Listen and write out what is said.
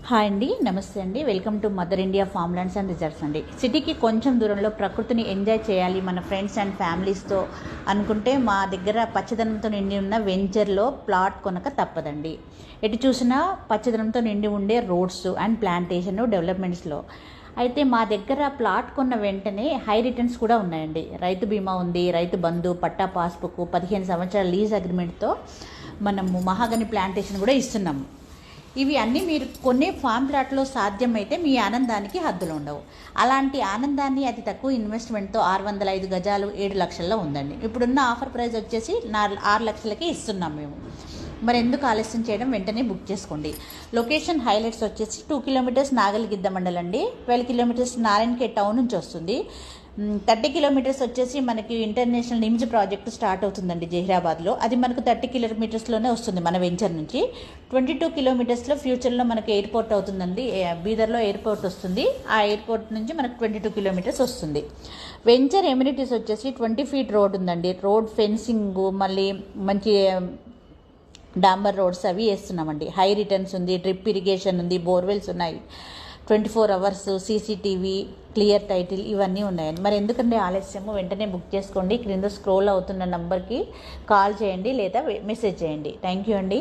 Hi అండి, నమస్తే అండి. Welcome to mother India form lands and reserves అండి. సిటీకి కొంచెం దూరంలో ప్రకృతిని ఎంజాయ్ చేయాలి మన ఫ్రెండ్స్ అండ్ ఫ్యామిలీస్తో అనుకుంటే మా దగ్గర పచ్చదనంతో నిండి ఉన్న వెంచర్లో ప్లాట్ కొనక తప్పదండి. ఎటు చూసినా పచ్చదనంతో నిండి ఉండే రోడ్స్ అండ్ ప్లాంటేషన్ డెవలప్మెంట్స్లో అయితే మా దగ్గర ప్లాట్ కొన్న వెంటనే హై రిటర్న్స్ కూడా ఉన్నాయండి. రైతు బీమా ఉంది, రైతు బంధు, పట్టా పాస్బుక్, 15 సంవత్సరాల లీజ్ అగ్రిమెంట్తో మనము మహాగని ప్లాంటేషన్ కూడా ఇస్తున్నాము. ఇవి అన్నీ మీరు కొనే ఫామ్ ప్లాట్లో సాధ్యమైతే మీ ఆనందానికి హద్దులు ఉండవు. అలాంటి ఆనందాన్ని అతి తక్కువ ఇన్వెస్ట్మెంట్తో 605 గజాలు 7 లక్షల్లో ఉందండి. ఇప్పుడున్న ఆఫర్ ప్రైస్ వచ్చేసి 6 లక్షలకి ఇస్తున్నాం మేము. మరి ఎందుకు ఆలస్యం చేయడం, వెంటనే బుక్ చేసుకోండి. లొకేషన్ హైలైట్స్ వచ్చేసి 2 కిలోమీటర్స్ నాగలిగిద్ద మండలం అండి, 12 కిలోమీటర్స్ నారాయణఖేడ్ టౌన్ నుంచి వస్తుంది. 30 కిలోమీటర్స్ వచ్చేసి మనకి ఇంటర్నేషనల్ నిమ్స్ ప్రాజెక్టు స్టార్ట్ అవుతుందండి జహీరాబాద్లో. అది మనకు 30 కిలోమీటర్స్లోనే వస్తుంది మన వెంచర్ నుంచి. 22 కిలోమీటర్స్లో ఫ్యూచర్లో మనకి ఎయిర్పోర్ట్ అవుతుందండి, బీదర్లో ఎయిర్పోర్ట్ వస్తుంది. ఆ ఎయిర్పోర్ట్ నుంచి మనకు 22 కిలోమీటర్స్ వస్తుంది. వెంచర్ ఎమ్యూనిటీస్ వచ్చేసి 20 ఫీట్ రోడ్ ఉందండి. రోడ్ ఫెన్సింగ్, మళ్ళీ మంచి డాంబర్ రోడ్స్ అవి వేస్తున్నామండి. హై రిటర్న్స్ ఉంది, డ్రిప్ ఇరిగేషన్ ఉంది, బోర్వెల్స్ ఉన్నాయి, 24 అవర్స్ సీసీటీవీ, క్లియర్ టైటిల్ ఇవన్నీ ఉన్నాయండి. మరి ఎందుకంటే ఆలస్యము, వెంటనే బుక్ చేసుకోండి. క్రింద స్క్రోల్ అవుతున్న నంబర్కి కాల్ చేయండి లేదా మెసేజ్ చేయండి. థ్యాంక్ యూ అండి.